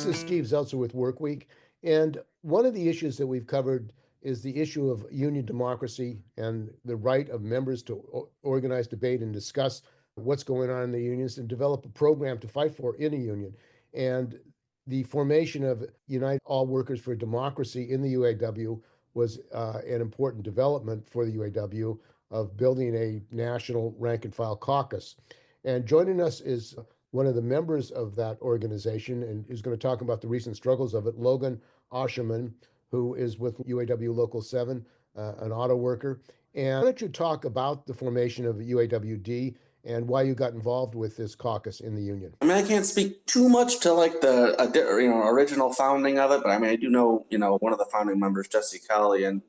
is Steve Zeltzer with Workweek, and one of the issues that we've covered is the issue of union democracy and the right of members to organize, debate, and discuss what's going on in the unions and develop a program to fight for in a union. And the formation of Unite All Workers for Democracy in the UAW was an important development for the UAW of building a national rank and file caucus. And joining us is one of the members of that organization and is going to talk about the recent struggles of it, Logan Ausherman, who is with UAW Local 7, an auto worker. And why don't you talk about the formation of UAWD and why you got involved with this caucus in the union? I mean, I can't speak too much to like the original founding of it, but I mean, I do know one of the founding members, Jesse Kelly, and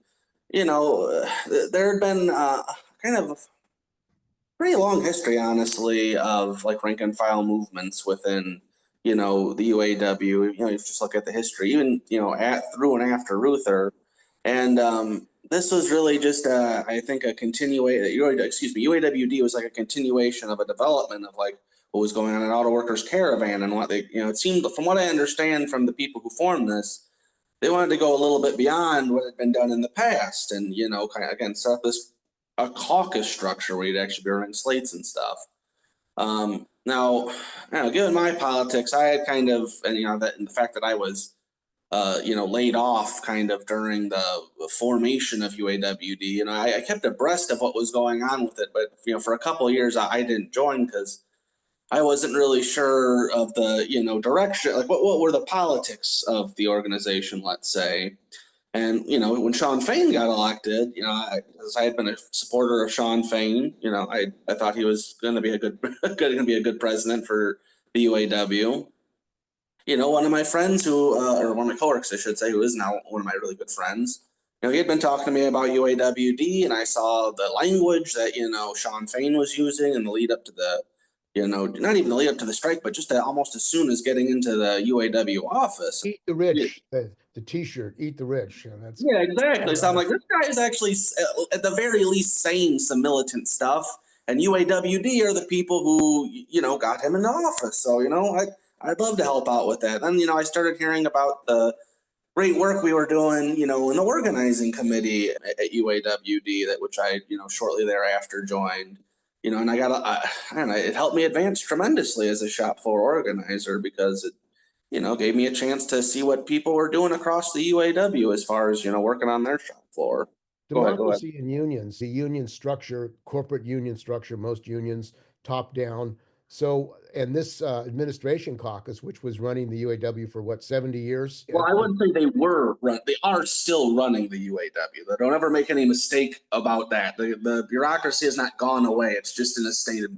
there had been kind of a pretty long history, honestly, of like rank and file movements within the UAW. You just look at the history, even through and after Ruther, and this was really just I think a UAWD was like a continuation of a development of like what was going on in Auto Workers Caravan and what they it seemed, from what I understand from the people who formed this, they wanted to go a little bit beyond what had been done in the past, and kind of again set up this a caucus structure where you'd actually be running slates and stuff. Now, given my politics, I had kind of, and the fact that I was laid off kind of during the formation of UAWD, I kept abreast of what was going on with it, but for a couple of years I didn't join because I wasn't really sure of the direction, like what were the politics of the organization, let's say. And when Shawn Fein got elected, as I had been a supporter of Shawn Fein, I thought he was going to be a good president for the UAW. One of my friends or one of my coworkers, I should say, who is now one of my really good friends, he had been talking to me about UAWD, and I saw the language that Shawn Fein was using in the lead up to the, not even the lead up to the strike, but just almost as soon as getting into the UAW office. Eat the rich, the T-shirt, eat the rich. Yeah, exactly. So I'm like, this guy is actually, at the very least, saying some militant stuff, and UAWD are the people who, got him into office. So, I'd love to help out with that. Then, I started hearing about the great work we were doing, in the organizing committee at UAWD, which I, shortly thereafter joined. And I got, it helped me advance tremendously as a shop floor organizer because it, gave me a chance to see what people were doing across the UAW as far as, working on their shop floor. Democracy in unions, the union structure, corporate union structure, most unions top down. So, and this Administration Caucus, which was running the UAW for 70 years? Well, I wouldn't say they are still running the UAW. Don't ever make any mistake about that. The bureaucracy has not gone away. It's just in a state of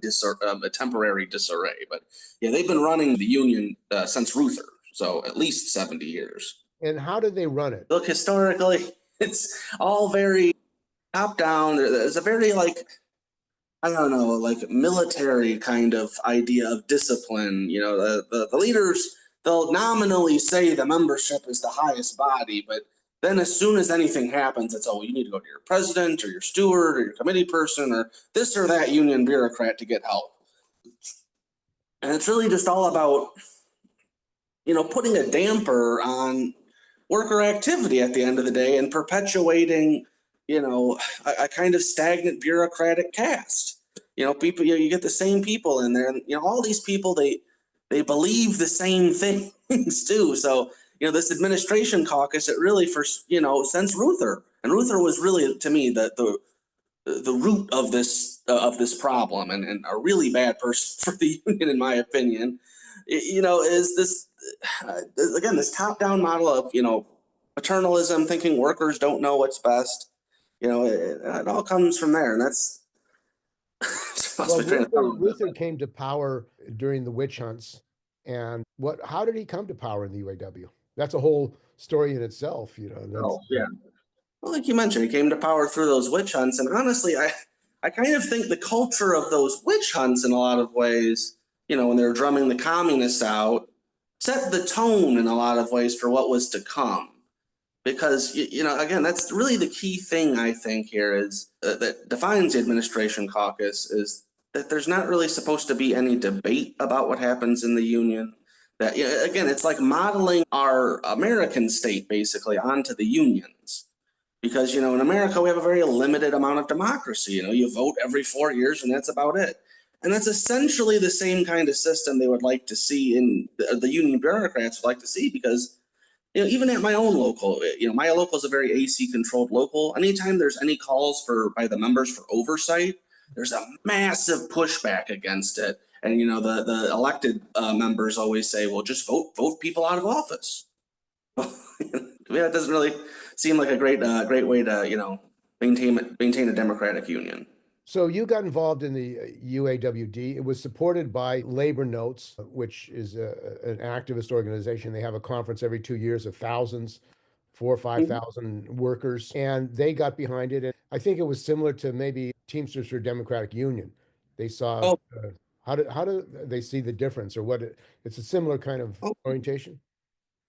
a temporary disarray. But yeah, they've been running the union since Ruther, so at least 70 years. And how do they run it? Look, historically, it's all very top down. There's a very military kind of idea of discipline. The leaders, they'll nominally say the membership is the highest body, but then as soon as anything happens, it's, you need to go to your president or your steward or your committee person or this or that union bureaucrat to get help. And it's really just all about, putting a damper on worker activity at the end of the day and perpetuating a kind of stagnant bureaucratic caste. People, you get the same people in there, and all these people, they believe the same things too. So this Administration Caucus, it really since Ruther, and Ruther was really, to me, the root of this problem, and a really bad person for the union, in my opinion. Is this again this top-down model of paternalism, thinking workers don't know what's best. It all comes from there, and that's. Ruther came to power during the witch hunts, and how did he come to power in the UAW? That's a whole story in itself, Yeah. Well, like you mentioned, he came to power through those witch hunts, and honestly, I kind of think the culture of those witch hunts, in a lot of ways, when they were drumming the communists out, set the tone in a lot of ways for what was to come. Because, again, that's really the key thing, I think, here is that defines the Administration Caucus is that there's not really supposed to be any debate about what happens in the union, That, again, it's like modeling our American state basically onto the unions. Because, in America, we have a very limited amount of democracy. You vote every 4 years and that's about it. And that's essentially the same kind of system they would like to see in the union bureaucrats would like to see, because, even at my own local, my local is a very AC controlled local. Anytime there's any calls by the members for oversight, there's a massive pushback against it. And, the elected members always say, well, just vote people out of office. Yeah, it doesn't really seem like a great way to maintain a democratic union. So you got involved in the UAWD. It was supported by Labor Notes, which is an activist organization. They have a conference every 2 years of thousands, 4 or 5,000 workers, and they got behind it. And I think it was similar to maybe Teamsters for Democratic Union. They saw Oh, how do they see the difference, or it's a similar kind of oh, orientation.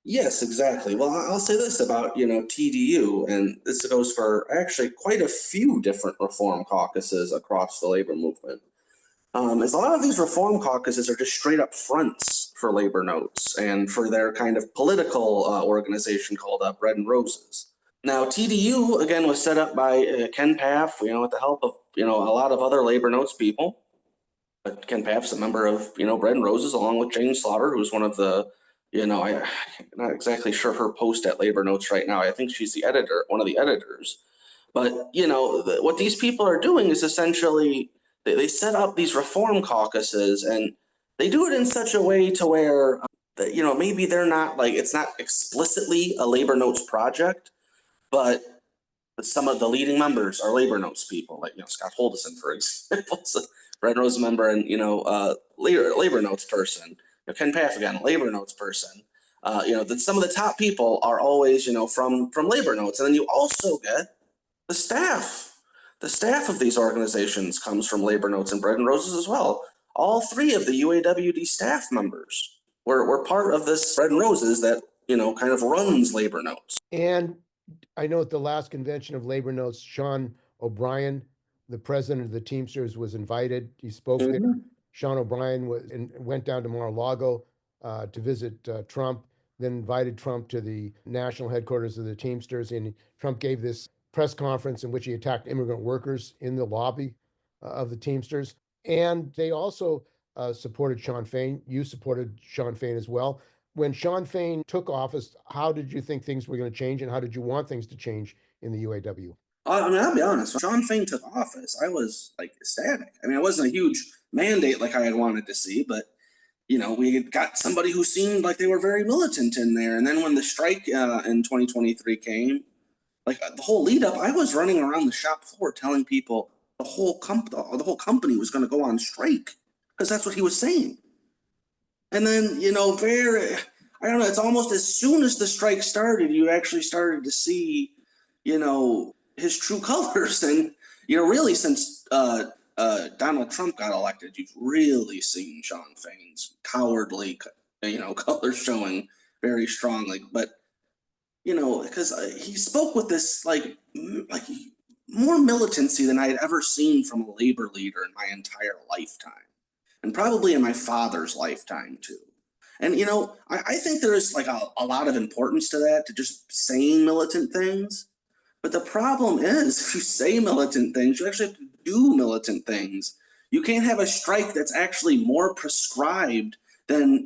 yes, exactly. Well, I'll say this about, TDU, and this goes for actually quite a few different reform caucuses across the labor movement. Is a lot of these reform caucuses are just straight up fronts for Labor Notes and for their kind of political organization called Bread and Roses. Now, TDU, again, was set up by Ken Paff, with the help of, a lot of other Labor Notes people. But Ken Paff's a member of, Bread and Roses, along with Jane Slaughter, who's one of the, I'm not exactly sure her post at Labor Notes right now. I think she's the editor, one of the editors. But, what these people are doing is essentially they set up these reform caucuses, and they do it in such a way to where, maybe they're not like, it's not explicitly a Labor Notes project, but some of the leading members are Labor Notes people, like, Scott Holdison, for example, so Red Rose member, and, Labor Notes person. Ken Paff, again, Labor Notes person. Some of the top people are always, from Labor Notes. And then you also get the staff. The staff of these organizations comes from Labor Notes and Bread and Roses as well. All three of the UAWD staff members were part of this Bread and Roses that, kind of runs Labor Notes. And I know at the last convention of Labor Notes, Shawn O'Brien, the president of the Teamsters, was invited. He spoke there. Shawn O'Brien went down to Mar-a-Lago to visit Trump, then invited Trump to the national headquarters of the Teamsters. And Trump gave this press conference in which he attacked immigrant workers in the lobby of the Teamsters. And they also supported Shawn Fein. You supported Shawn Fein as well. When Shawn Fein took office, how did you think things were going to change, and how did you want things to change in the UAW? I'll be honest. When Shawn Fein took office, I was like ecstatic. It wasn't a huge mandate like I had wanted to see, but we had got somebody who seemed like they were very militant in there. And then when the strike in 2023 came, like the whole lead up, I was running around the shop floor telling people the whole company was going to go on strike, because that's what he was saying. And then, I don't know, it's almost as soon as the strike started, you actually started to see, his true colors. And, really since Donald Trump got elected, you've really seen Shawn Fein's cowardly, colors showing very strongly. But, because he spoke with this, like more militancy than I had ever seen from a labor leader in my entire lifetime. And probably in my father's lifetime too. And, I think there's like a lot of importance to that, to just saying militant things. But the problem is, if you say militant things, you actually have to do militant things. You can't have a strike that's actually more prescribed than,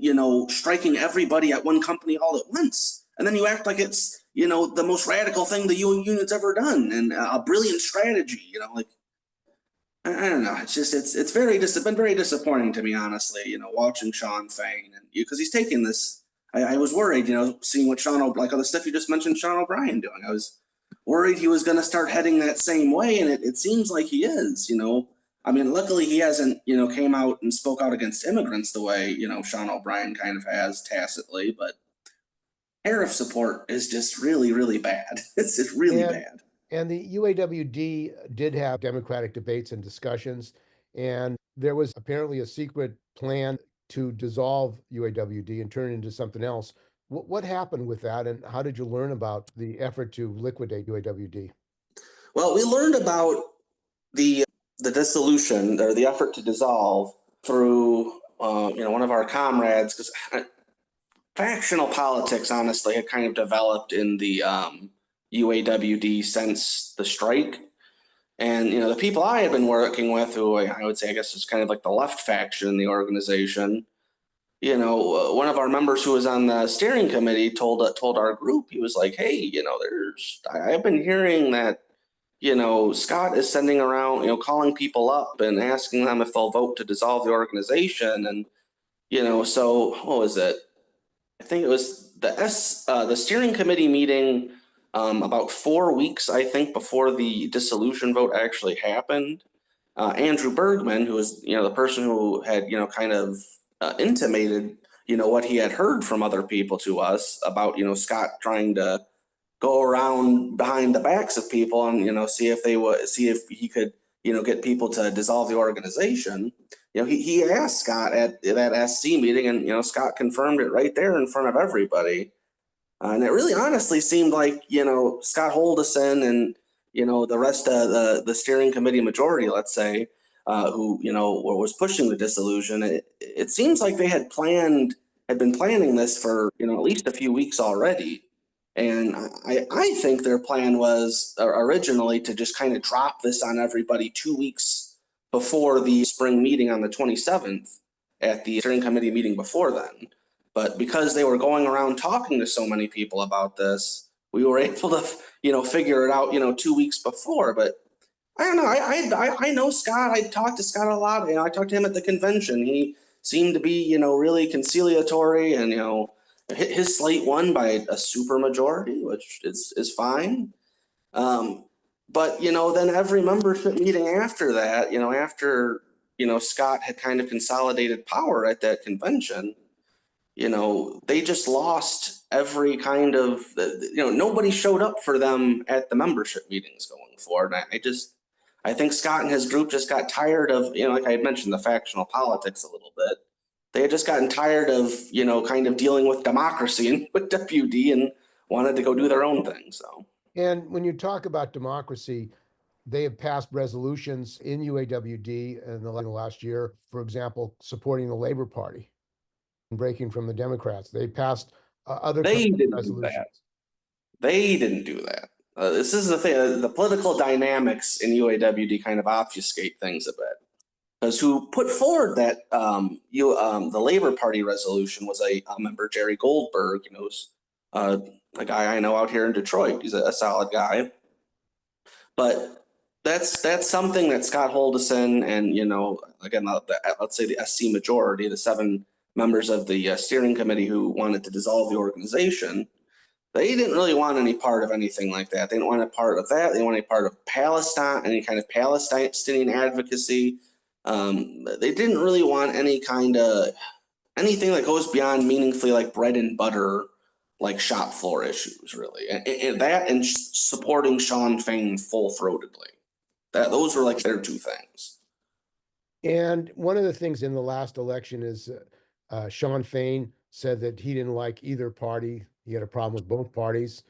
striking everybody at one company all at once. And then you act like it's, the most radical thing the union's ever done, and a brilliant strategy, like, I don't know. It's just it's been very disappointing to me, honestly. Watching Shawn Fein, and because he's taking this, I was worried. Seeing what like all the stuff you just mentioned, Shawn O'Brien doing. I was worried he was going to start heading that same way, and it seems like he is. Luckily he hasn't came out and spoke out against immigrants the way Shawn O'Brien kind of has tacitly, but tariff support is just really, really bad. It's just really bad. And the UAWD did have democratic debates and discussions, and there was apparently a secret plan to dissolve UAWD and turn it into something else. What happened with that, and how did you learn about the effort to liquidate UAWD? Well, we learned about the dissolution, or the effort to dissolve, through one of our comrades, because factional politics, honestly, had kind of developed in the UAWD since the strike. And, the people I had been working with, who I would say, I guess, is kind of like the left faction in the organization, one of our members who was on the steering committee told our group, he was like, hey, I've been hearing that, Scott is sending around, calling people up and asking them if they'll vote to dissolve the organization. And, so what was it? I think it was the steering committee meeting about 4 weeks, I think, before the dissolution vote actually happened. Andrew Bergman, who was, the person who had, kind of intimated, what he had heard from other people to us about, Scott trying to go around behind the backs of people and, see if he could, get people to dissolve the organization. He asked Scott at that SC meeting, and, Scott confirmed it right there in front of everybody. And it really honestly seemed like, Scott Holdison and, the rest of the steering committee majority, let's say, who, was pushing the dissolution, it seems like they had been planning this for, at least a few weeks already. And I think their plan was originally to just kind of drop this on everybody 2 weeks before the spring meeting on the 27th at the steering committee meeting before then. But because they were going around talking to so many people about this, we were able to, figure it out, 2 weeks before. But I don't know. I know Scott. I talked to Scott a lot. I talked to him at the convention. He seemed to be, really conciliatory, and his slate won by a super majority, which is fine. But then every membership meeting after that, after Scott had kind of consolidated power at that convention, they just lost every kind of, nobody showed up for them at the membership meetings going forward. And I think Scott and his group just got tired of, like I had mentioned, the factional politics a little bit. They had just gotten tired of, kind of dealing with democracy and with WD and wanted to go do their own thing. So. And when you talk about democracy, they have passed resolutions in UAWD in the last year, for example, supporting the Labor Party and breaking from the Democrats. They passed other resolutions. They didn't do that. This is the thing. The political dynamics in UAWD kind of obfuscate things a bit. Because who put forward that the Labor Party resolution was a member, Jerry Goldberg, who's a guy I know out here in Detroit. He's a solid guy. But that's something that Scott Holdison and, again, let's say the SC majority, the 7 members of the steering committee who wanted to dissolve the organization, they didn't really want any part of anything like that. They didn't want a part of that. They didn't want any part of Palestine, any kind of Palestinian advocacy. They didn't really want any kind of anything that goes beyond meaningfully like bread and butter, like shop floor issues, really. And that and supporting Shawn Fein full-throatedly. Those were like their 2 things. And one of the things in the last election is Shawn Fein said that he didn't like either party. He had a problem with both parties.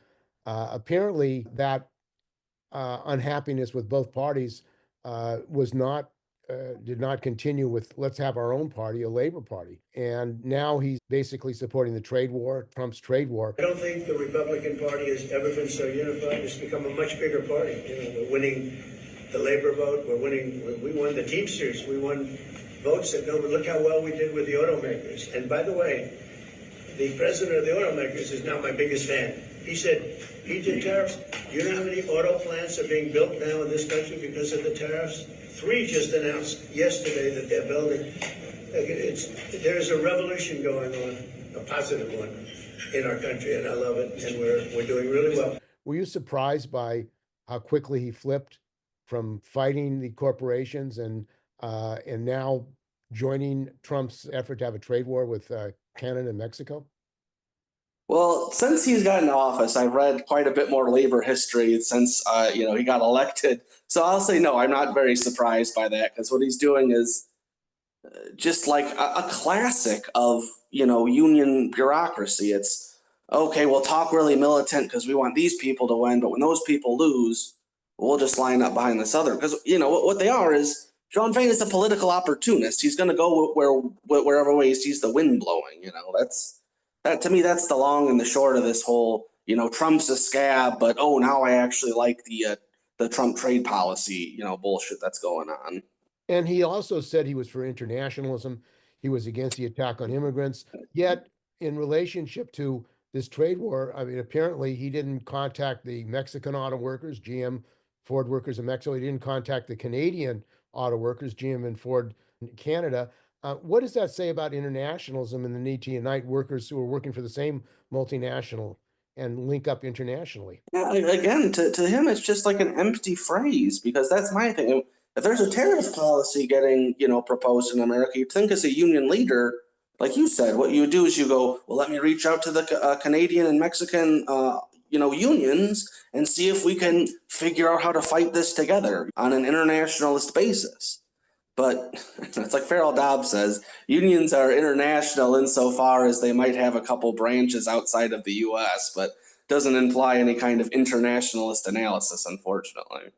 Apparently, that unhappiness with both parties did not continue with let's have our own party, a Labor Party. And now he's basically supporting the trade war, Trump's trade war. I don't think the Republican Party has ever been so unified. It's become a much bigger party. We're winning the labor vote. We won the Teamsters. We won votes that look how well we did with the automakers. And by the way, the president of the automakers is now my biggest fan. He said, PJ tariffs, you know how many auto plants are being built now in this country because of the tariffs? 3 just announced yesterday that they're building. There's a revolution going on, a positive one in our country, and I love it, and we're doing really well. Were you surprised by how quickly he flipped from fighting the corporations and now joining Trump's effort to have a trade war with Canada and Mexico? Well, since he's gotten office, I've read quite a bit more labor history since he got elected. So I'll say no, I'm not very surprised by that, because what he's doing is just like a classic of union bureaucracy. It's okay, we'll talk really militant because we want these people to win, but when those people lose, we'll just line up behind this other. Because what they are is Shawn Fein is a political opportunist. He's going to go wherever way he sees the wind blowing. that to me, that's the long and the short of this whole, Trump's a scab, but oh, now I actually like the Trump trade policy, bullshit that's going on. And he also said he was for internationalism. He was against the attack on immigrants. Yet, in relationship to this trade war, I mean, apparently he didn't contact the Mexican auto workers, GM, Ford workers in Mexico. He didn't contact the Canadian auto workers, GM and Ford in Canada. What does that say about internationalism and the need to unite workers who are working for the same multinational and link up internationally? Yeah, again, to him, it's just like an empty phrase, because that's my thing. If there's a tariff policy getting, proposed in America, you'd think as a union leader, like you said, what you would do is you go, well, let me reach out to the Canadian and Mexican, unions and see if we can figure out how to fight this together on an internationalist basis. But it's like Farrell Dobbs says, unions are international insofar as they might have a couple branches outside of the US, but doesn't imply any kind of internationalist analysis, unfortunately.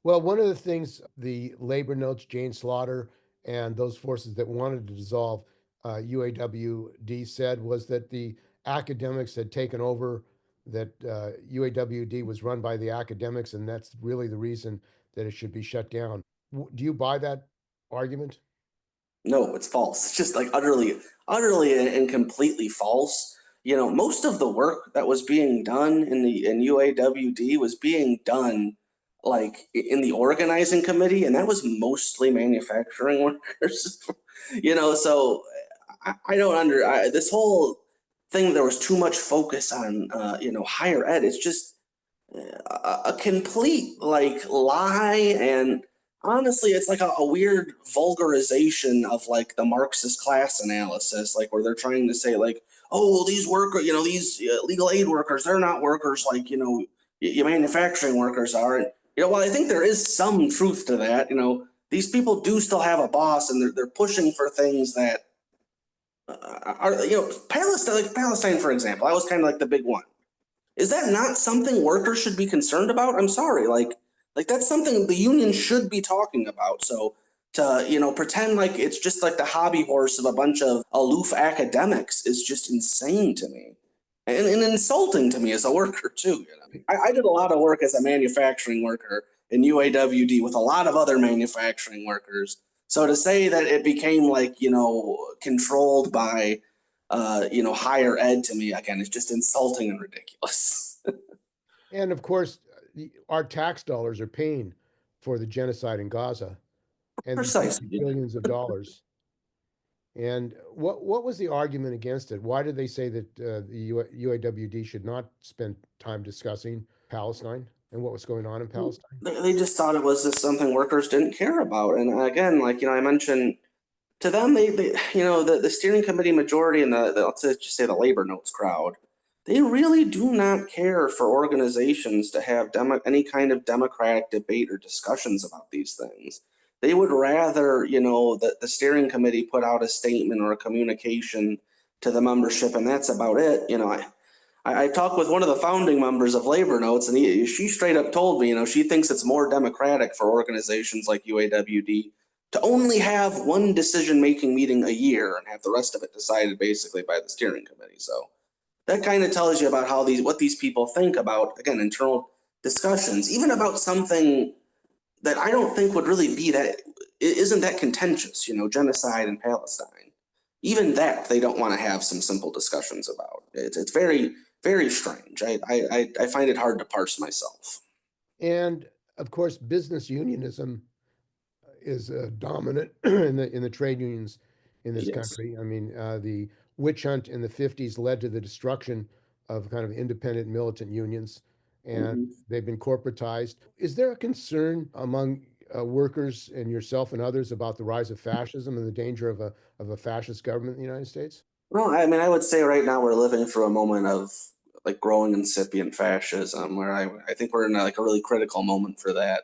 Well, one of the things the labor notes, Jane Slaughter, and those forces that wanted to dissolve UAWD said was that the academics had taken over, that UAWD was run by the academics, and that's really the reason that it should be shut down. Do you buy that argument? No, it's false. It's just like utterly and completely false. Most of the work that was being done in UAWD was being done like in the organizing committee, and that was mostly manufacturing workers. So I don't this whole thing. There was too much focus on higher ed. It's just a complete like lie, and honestly it's like a weird vulgarization of like the Marxist class analysis, like where they're trying to say like, oh well, these workers, these legal aid workers, they're not workers like you manufacturing workers are. And while I think there is some truth to that, these people do still have a boss, and they're pushing for things that are Palestine, for example. I was kind of like the big one. Is that not something workers should be concerned about? I'm sorry, like that's something the union should be talking about. So to pretend like it's just like the hobby horse of a bunch of aloof academics is just insane to me, and insulting to me as a worker too. I did a lot of work as a manufacturing worker in UAWD with a lot of other manufacturing workers. So to say that it became like controlled by higher ed, to me, again, is just insulting and ridiculous. And of course, our tax dollars are paying for the genocide in Gaza, and these Precisely. billions of dollars. And what was the argument against it? Why did they say that the UAWD should not spend time discussing Palestine and what was going on in Palestine? They just thought it was just something workers didn't care about. And again, like I mentioned, to them, they the steering committee majority and the let's just say the labor notes crowd, they really do not care for organizations to have any kind of democratic debate or discussions about these things. They would rather, that the steering committee put out a statement or a communication to the membership, and that's about it. I talked with one of the founding members of Labor Notes, and she straight up told me, she thinks it's more democratic for organizations like UAWD to only have one decision-making meeting a year and have the rest of it decided basically by the steering committee. So that kind of tells you about what these people think about, again, internal discussions, even about something that I don't think would really be isn't that contentious, genocide in Palestine. Even that they don't want to have some simple discussions about. It's very, very strange. I find it hard to parse myself. And of course, business unionism is dominant in the trade unions in this country. I mean, the witch hunt in the 50s led to the destruction of kind of independent militant unions, and they've been corporatized. Is there a concern among workers and yourself and others about the rise of fascism and the danger of a fascist government in the United States? Well, I mean, I would say right now we're living through a moment of like growing incipient fascism, where I think we're in like a really critical moment for that.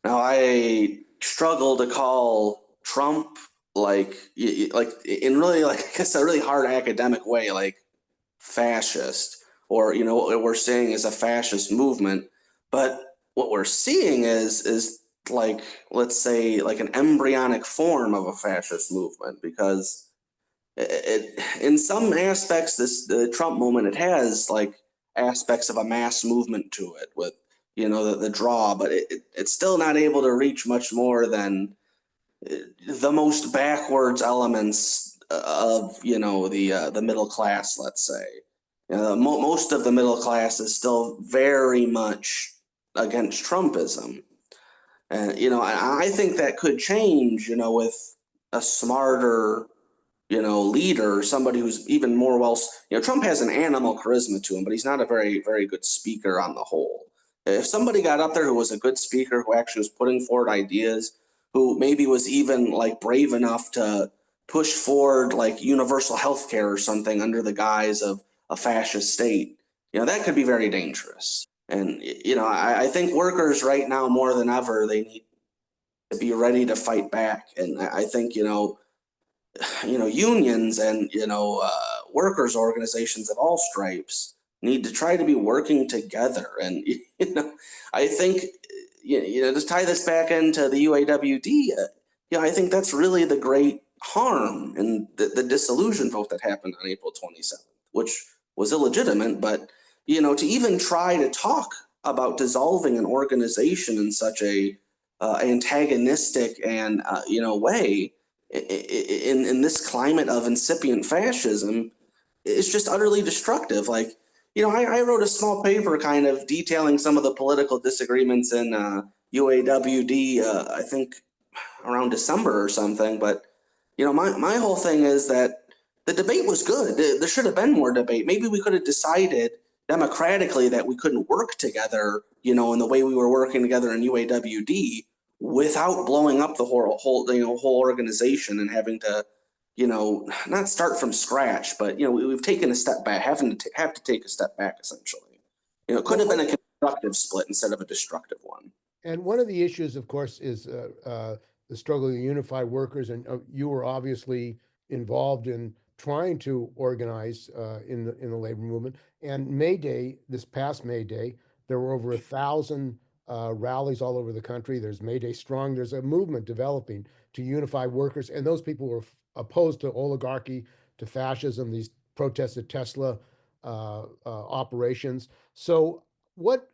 Now, I struggle to call Trump like in really like I guess a really hard academic way like fascist, or what we're seeing is a fascist movement. But what we're seeing is like, let's say, like an embryonic form of a fascist movement, because in some aspects, the Trump movement, it has like aspects of a mass movement to it with, you know, the draw, but it's still not able to reach much more than the most backwards elements of, you know, the middle class, let's say. Most of the middle class is still very much against Trumpism. And, you know, I think that could change, you know, with a smarter, you know, leader, somebody who's even more well, you know, Trump has an animal charisma to him, but he's not a very, very good speaker on the whole. If somebody got up there who was a good speaker, who actually was putting forward ideas, who maybe was even like brave enough to push forward like universal health care or something under the guise of a fascist state, you know, that could be very dangerous. And, you know, I think workers right now more than ever, they need to be ready to fight back. And I think, you know, unions and, you know, workers organizations of all stripes need to try to be working together. And, you know, I think, you know, to tie this back into the UAWD, you know, I think that's really the great harm in the disillusion vote that happened on April 27th, which was illegitimate. But, you know, to even try to talk about dissolving an organization in such a antagonistic and, you know, way, in this climate of incipient fascism, is just utterly destructive. Like, you know, I wrote a small paper kind of detailing some of the political disagreements in UAWD, I think around December or something. But, you know, my whole thing is that the debate was good. There should have been more debate. Maybe we could have decided democratically that we couldn't work together, you know, in the way we were working together in UAWD, without blowing up the whole organization and having to, you know, not start from scratch, but, you know, we've taken a step back, have to take a step back essentially. You know, it could have been a constructive split instead of a destructive one. And one of the issues, of course, is the struggle to unify workers. And you were obviously involved in trying to organize in the labor movement. And May Day, this past May Day, there were over 1,000 rallies all over the country. There's May Day Strong. There's a movement developing to unify workers, and those people were opposed to oligarchy, to fascism. These protested Tesla operations. So, what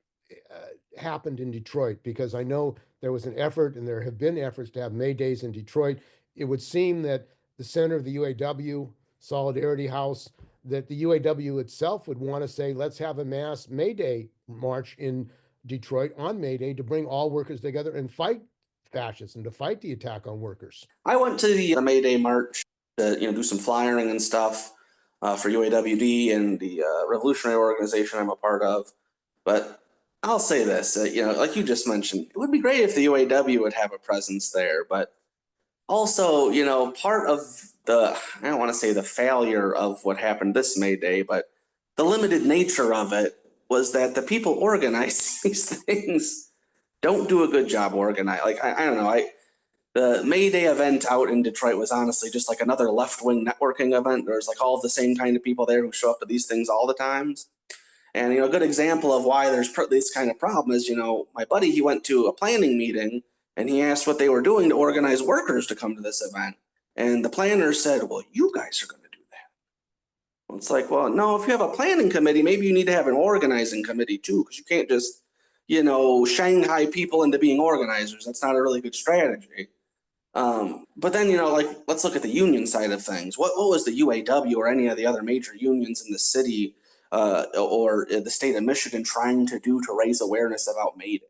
happened in Detroit? Because I know there was an effort, and there have been efforts to have May Days in Detroit. It would seem that the center of the UAW, Solidarity House, that the UAW itself would want to say, let's have a mass May Day march in Detroit on May Day to bring all workers together and fight fascism, to fight the attack on workers. I went to the May Day march to, you know, do some flyering and stuff for UAWD and the revolutionary organization I'm a part of. But I'll say this, you know, like you just mentioned, it would be great if the UAW would have a presence there. But also, you know, part of I don't want to say the failure of what happened this May Day, but the limited nature of it was that the people organizing these things don't do a good job organizing. Like, I don't know, the May Day event out in Detroit was honestly just like another left-wing networking event. There's like all of the same kind of people there who show up to these things all the times. And, you know, a good example of why there's this kind of problem is, you know, my buddy, he went to a planning meeting and he asked what they were doing to organize workers to come to this event. And the planners said, well, you guys are going to do that. Well, it's like, well, no, if you have a planning committee, maybe you need to have an organizing committee too, because you can't just, you know, Shanghai people into being organizers. That's not a really good strategy. But then, you know, like, let's look at the union side of things. What was the UAW or any of the other major unions in the city or the state of Michigan trying to do to raise awareness about May Day?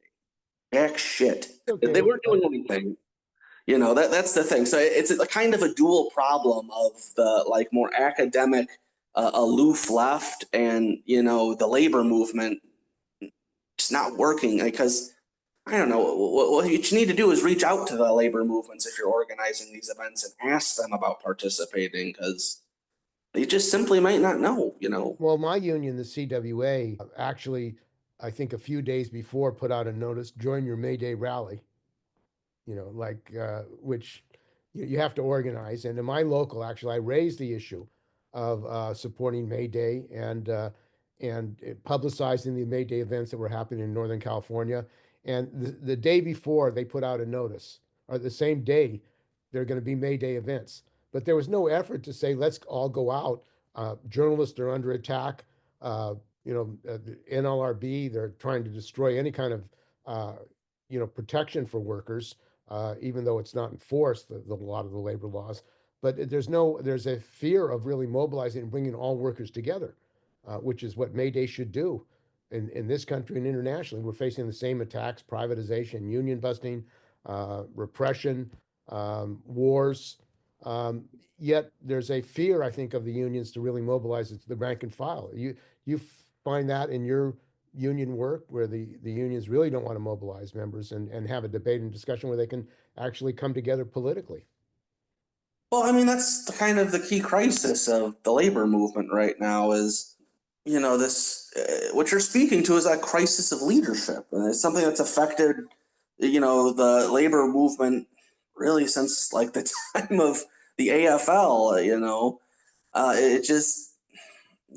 Jack shit. Okay. They weren't doing anything. You know, that's the thing. So it's a kind of a dual problem of the like more academic, aloof left and, you know, the labor movement just not working because I don't know. What you need to do is reach out to the labor movements if you're organizing these events and ask them about participating because they just simply might not know, you know. Well, my union, the CWA, actually, I think a few days before put out a notice, join your May Day rally, you know, like, which you have to organize. And in my local, actually, I raised the issue of supporting May Day and publicizing the May Day events that were happening in Northern California. And the day before, they put out a notice, or the same day, there are going to be May Day events. but there was no effort to say, let's all go out. Journalists are under attack. The NLRB, they're trying to destroy any kind of, protection for workers, even though it's not enforced, a lot of the labor laws. But there's a fear of really mobilizing and bringing all workers together, which is what May Day should do. In this country and internationally, we're facing the same attacks: privatization, union busting, repression, wars. Yet there's a fear, I think, of the unions to really mobilize the rank and file. You find that in your union work, where the unions really don't want to mobilize members and have a debate and discussion where they can actually come together politically. Well, I mean, that's kind of the key crisis of the labor movement right now is, this, what you're speaking to is that crisis of leadership. And it's something that's affected, the labor movement really since like the time of the AFL, it just,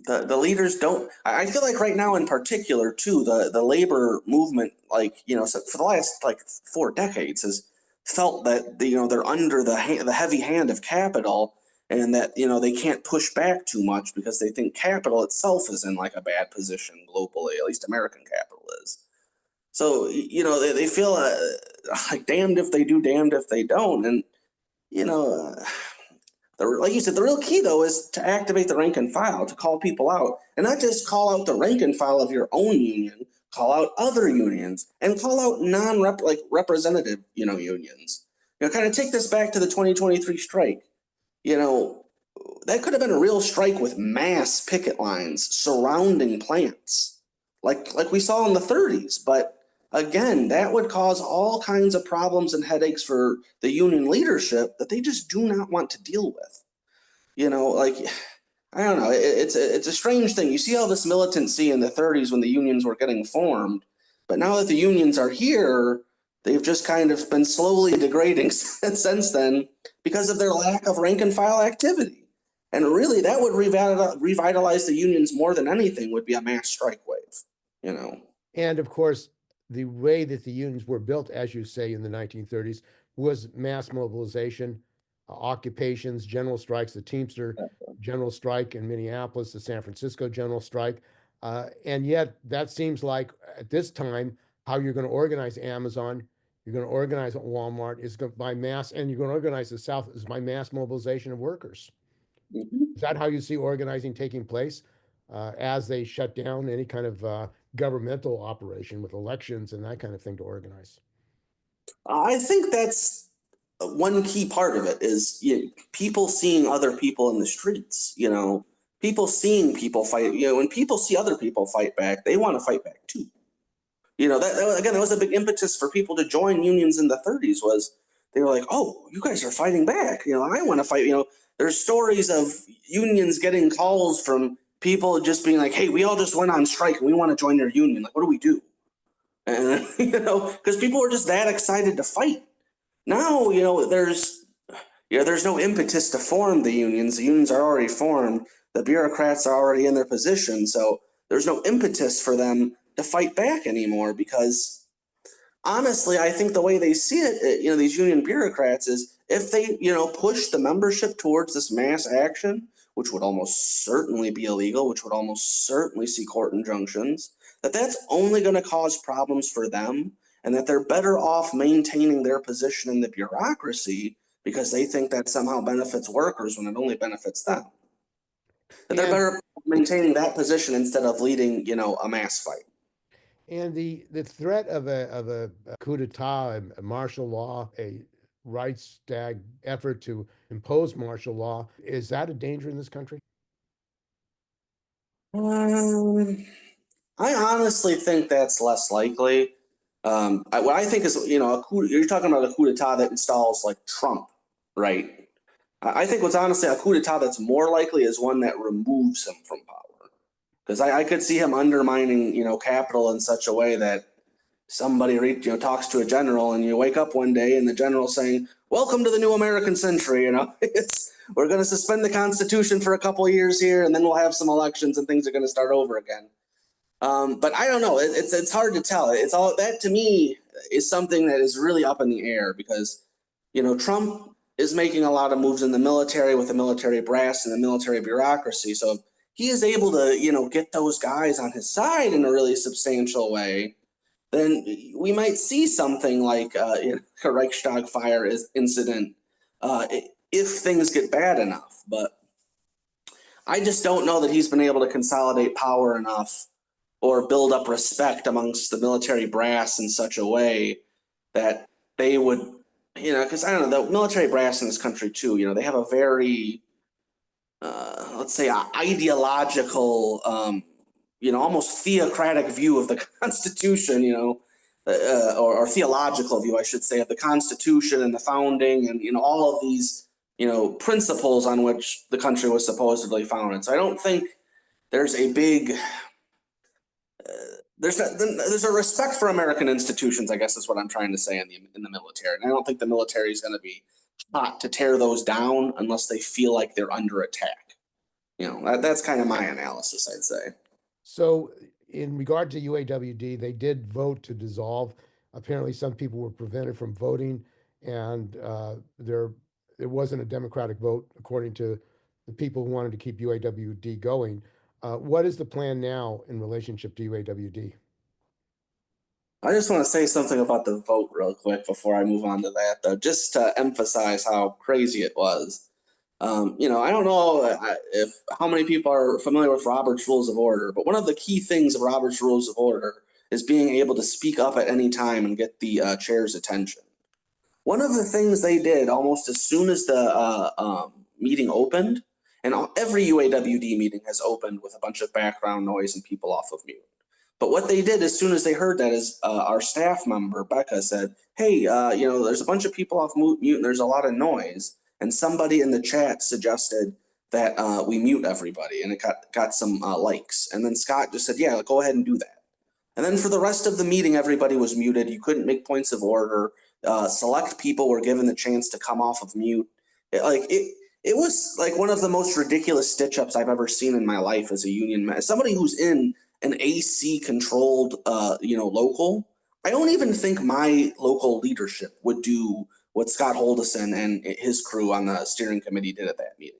the leaders don't, I feel like right now in particular too, the labor movement, so for the last 4 decades has felt that, they're under the heavy hand of capital, and that, they can't push back too much because they think capital itself is in like a bad position globally, at least American capital is. So, they feel like damned if they do, damned if they don't. And, like you said, the real key, though, is to activate the rank and file, to call people out, and not just call out the rank and file of your own union, call out other unions, and call out representative, unions. Kind of take this back to the 2023 strike. That could have been a real strike with mass picket lines surrounding plants, like we saw in the 30s. But again, that would cause all kinds of problems and headaches for the union leadership that they just do not want to deal with. I don't know. It's a strange thing. You see all this militancy in the 30s when the unions were getting formed, but now that the unions are here, they've just kind of been slowly degrading since then because of their lack of rank and file activity. And really, that would revitalize the unions more than anything would be a mass strike wave, And of course, the way that the unions were built, as you say, in the 1930s, was mass mobilization, occupations, general strikes, the Teamster general strike in Minneapolis, the San Francisco general strike. And yet that seems like at this time, how you're going to organize Amazon, you're going to organize Walmart is by mass, and you're going to organize the South is by mass mobilization of workers. Mm-hmm. Is that how you see organizing taking place as they shut down any kind of governmental operation with elections and that kind of thing to organize? I think that's one key part of it is people seeing other people in the streets, people seeing people fight, when people see other people fight back, they want to fight back too. That was a big impetus for people to join unions in the 30s was they were like, oh, you guys are fighting back. I want to fight. There's stories of unions getting calls from people just being like, hey, we all just went on strike and we want to join your union. Like, what do we do? And, because people were just that excited to fight. Now, there's no impetus to form the unions. The unions are already formed. The bureaucrats are already in their position. So there's no impetus for them to fight back anymore because honestly, I think the way they see it, these union bureaucrats is if they, push the membership towards this mass action, which would almost certainly be illegal, which would almost certainly see court injunctions, that's only going to cause problems for them and that they're better off maintaining their position in the bureaucracy because they think that somehow benefits workers when it only benefits them. That they're better maintaining that position instead of leading, a mass fight. And the threat of a coup d'etat, a martial law, a Reichstag effort to impose martial law, is that a danger in this country? I honestly think that's less likely. What I think is, you're talking about a coup d'etat that installs like Trump, right? I think what's honestly a coup d'etat that's more likely is one that removes him from power. Because I could see him undermining, capital in such a way that somebody, talks to a general and you wake up one day and the general's saying, welcome to the new American century, we're going to suspend the Constitution for a couple of years here and then we'll have some elections and things are going to start over again. But I don't know. It's hard to tell. It's all that to me is something that is really up in the air because, Trump is making a lot of moves in the military with the military brass and the military bureaucracy. So if he is able to, get those guys on his side in a really substantial way, then we might see something like a Reichstag fire incident if things get bad enough. But I just don't know that he's been able to consolidate power enough or build up respect amongst the military brass in such a way that they would, because I don't know, the military brass in this country too, they have a very, let's say, ideological, almost theocratic view of the Constitution, or theological view, I should say, of the Constitution and the founding and, all of these, principles on which the country was supposedly founded. So I don't think there's a big, there's a respect for American institutions, I guess is what I'm trying to say in the military. And I don't think the military is going to be hot to tear those down unless they feel like they're under attack. That's kind of my analysis, I'd say. So in regard to UAWD, they did vote to dissolve. Apparently some people were prevented from voting, and there wasn't a democratic vote according to the people who wanted to keep UAWD going. What is the plan now in relationship to UAWD? I just want to say something about the vote real quick before I move on to that, though, just to emphasize how crazy it was. I don't know how many people are familiar with Robert's Rules of Order, but one of the key things of Robert's Rules of Order is being able to speak up at any time and get the chair's attention. One of the things they did almost as soon as the meeting opened, and every UAWD meeting has opened with a bunch of background noise and people off of mute. But what they did as soon as they heard that is our staff member, Becca, said, hey, there's a bunch of people off mute and there's a lot of noise. And somebody in the chat suggested that we mute everybody, and it got some likes. And then Scott just said, yeah, go ahead and do that. And then for the rest of the meeting, everybody was muted. You couldn't make points of order. Select people were given the chance to come off of mute. It was like one of the most ridiculous stitch-ups I've ever seen in my life as a union man. As somebody who's in an AC controlled, local, I don't even think my local leadership would do what Scott Holdison and his crew on the steering committee did at that meeting.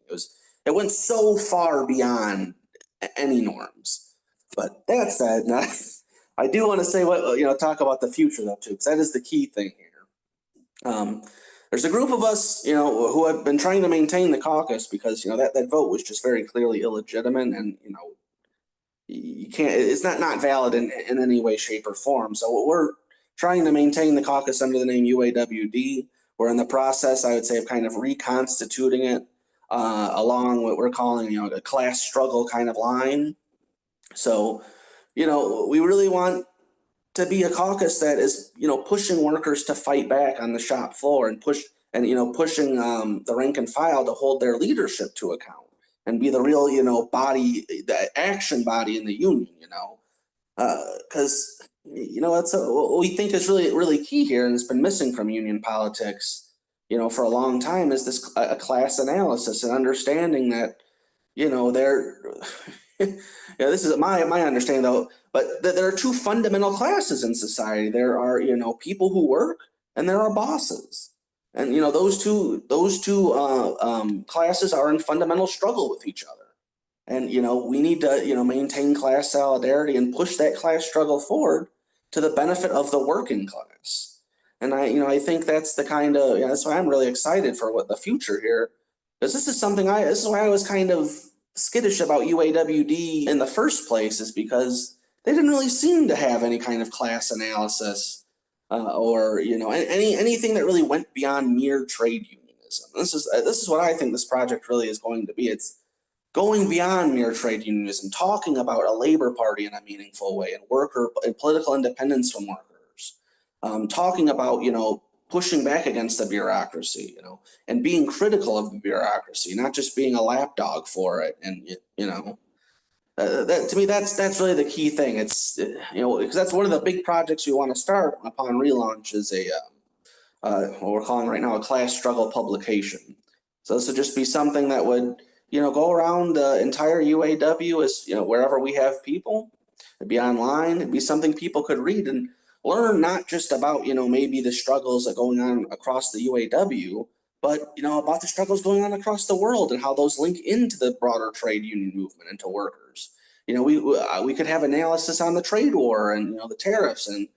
It went so far beyond any norms. But that said, I do want to say talk about the future though too, because that is the key thing here. There's a group of us, who have been trying to maintain the caucus because, that vote was just very clearly illegitimate, and, you can't, it's not valid in any way, shape, or form. So we're trying to maintain the caucus under the name UAWD. We're in the process, I would say, of kind of reconstituting it along what we're calling, a class struggle kind of line. So, we really want to be a caucus that is, pushing workers to fight back on the shop floor and pushing the rank and file to hold their leadership to account and be the real, body, the action body in the union, because, that's what we think is really, really key here, and it's been missing from union politics, for a long time, is this a class analysis and understanding that, this is my understanding though, but there are two fundamental classes in society. There are, people who work, and there are bosses. And, those two classes are in fundamental struggle with each other. And, we need to, maintain class solidarity and push that class struggle forward to the benefit of the working class. And I think that's the kind of, that's why I'm really excited for what the future here, because this is why I was kind of skittish about UAWD in the first place, is because they didn't really seem to have any kind of class analysis or anything that really went beyond mere trade unionism. This is what I think this project really is going to be. It's going beyond mere trade unionism, talking about a labor party in a meaningful way, and political independence from workers, talking about pushing back against the bureaucracy, and being critical of the bureaucracy, not just being a lapdog for it. And that to me, that's really the key thing. It's because that's one of the big projects we want to start upon relaunch is what we're calling right now a class struggle publication. So this would just be something that would go around the entire UAW, as wherever we have people. It'd be online. It'd be something people could read and learn, not just about maybe the struggles that are going on across the UAW, but about the struggles going on across the world and how those link into the broader trade union movement and to workers. We could have analysis on the trade war and the tariffs and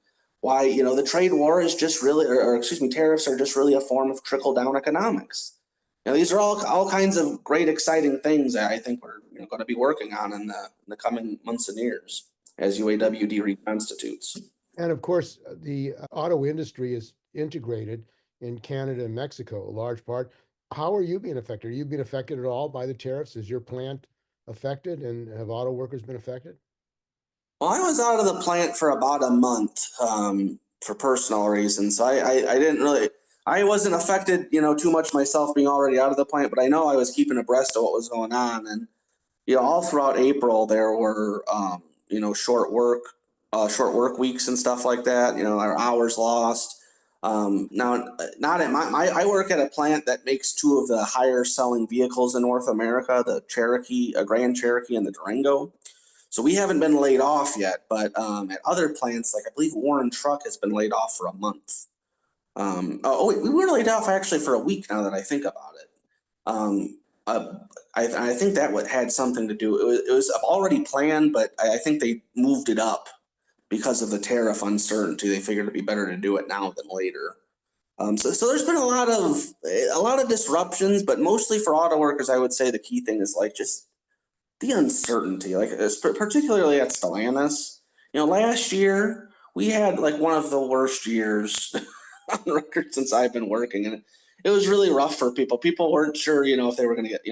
why the trade war is just really, or excuse me, tariffs are just really a form of trickle down economics. These are all kinds of great, exciting things that I think we're going to be working on in the coming months and years as UAWD reconstitutes. And of course, the auto industry is integrated in Canada and Mexico, a large part. How are you being affected? Are you being affected at all by the tariffs? Is your plant affected, and have auto workers been affected? Well, I was out of the plant for about a month for personal reasons. So I wasn't affected, too much myself being already out of the plant, but I know I was keeping abreast of what was going on. And, all throughout April, there were, short work weeks and stuff like that, our hours lost. Now, not at I work at a plant that makes two of the higher selling vehicles in North America, the Cherokee, a Grand Cherokee and the Durango. So we haven't been laid off yet, but at other plants, like I believe Warren Truck has been laid off for a month. We were laid off actually for a week now that I think about it. I think that had something to do. It was already planned, but I think they moved it up because of the tariff uncertainty. They figured it'd be better to do it now than later. So there's been a lot of disruptions, but mostly for auto workers, I would say the key thing is like just the uncertainty, like particularly at Stellantis. Last year we had like one of the worst years on record since I've been working, and it was really rough for people. People weren't sure, if they were going to get,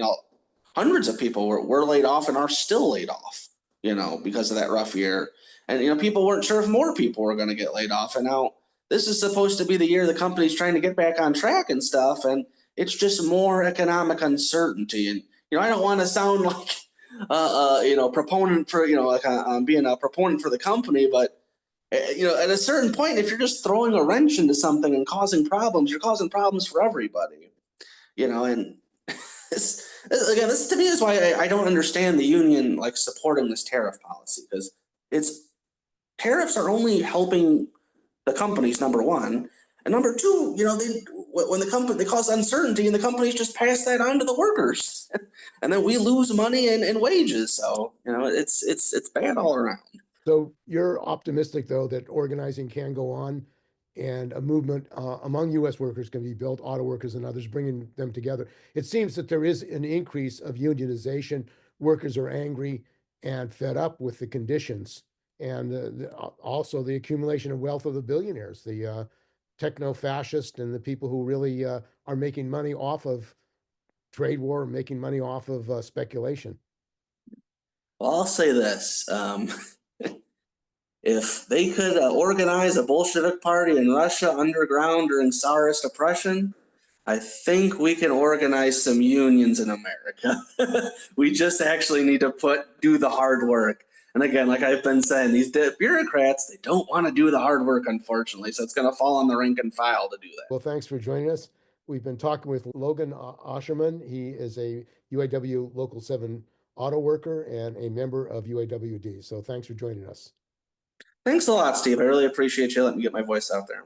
hundreds of people were laid off and are still laid off, because of that rough year. And, people weren't sure if more people were going to get laid off. And now this is supposed to be the year the company's trying to get back on track and stuff. And it's just more economic uncertainty. And, I don't want to sound like, proponent for, like being a proponent for the company, but at a certain point, if you're just throwing a wrench into something and causing problems, you're causing problems for everybody, and this to me is why I don't understand the union like supporting this tariff policy, because tariffs are only helping the companies, number one, and number two, they cause uncertainty and the companies just pass that on to the workers, and then we lose money and wages. So it's bad all around. So you're optimistic, though, that organizing can go on and a movement among U.S. workers can be built, auto workers and others, bringing them together. It seems that there is an increase of unionization. Workers are angry and fed up with the conditions, and also the accumulation of wealth of the billionaires, the techno-fascist and the people who really are making money off of trade war, making money off of speculation. Well, I'll say this. If they could organize a Bolshevik party in Russia underground during Tsarist oppression, I think we can organize some unions in America. We just actually need to do the hard work. And again, like I've been saying, these bureaucrats, they don't want to do the hard work, unfortunately. So it's going to fall on the rank and file to do that. Well, thanks for joining us. We've been talking with Logan Ausherman. He is a UAW Local 7 auto worker and a member of UAWD. So thanks for joining us. Thanks a lot, Steve. I really appreciate you letting me get my voice out there.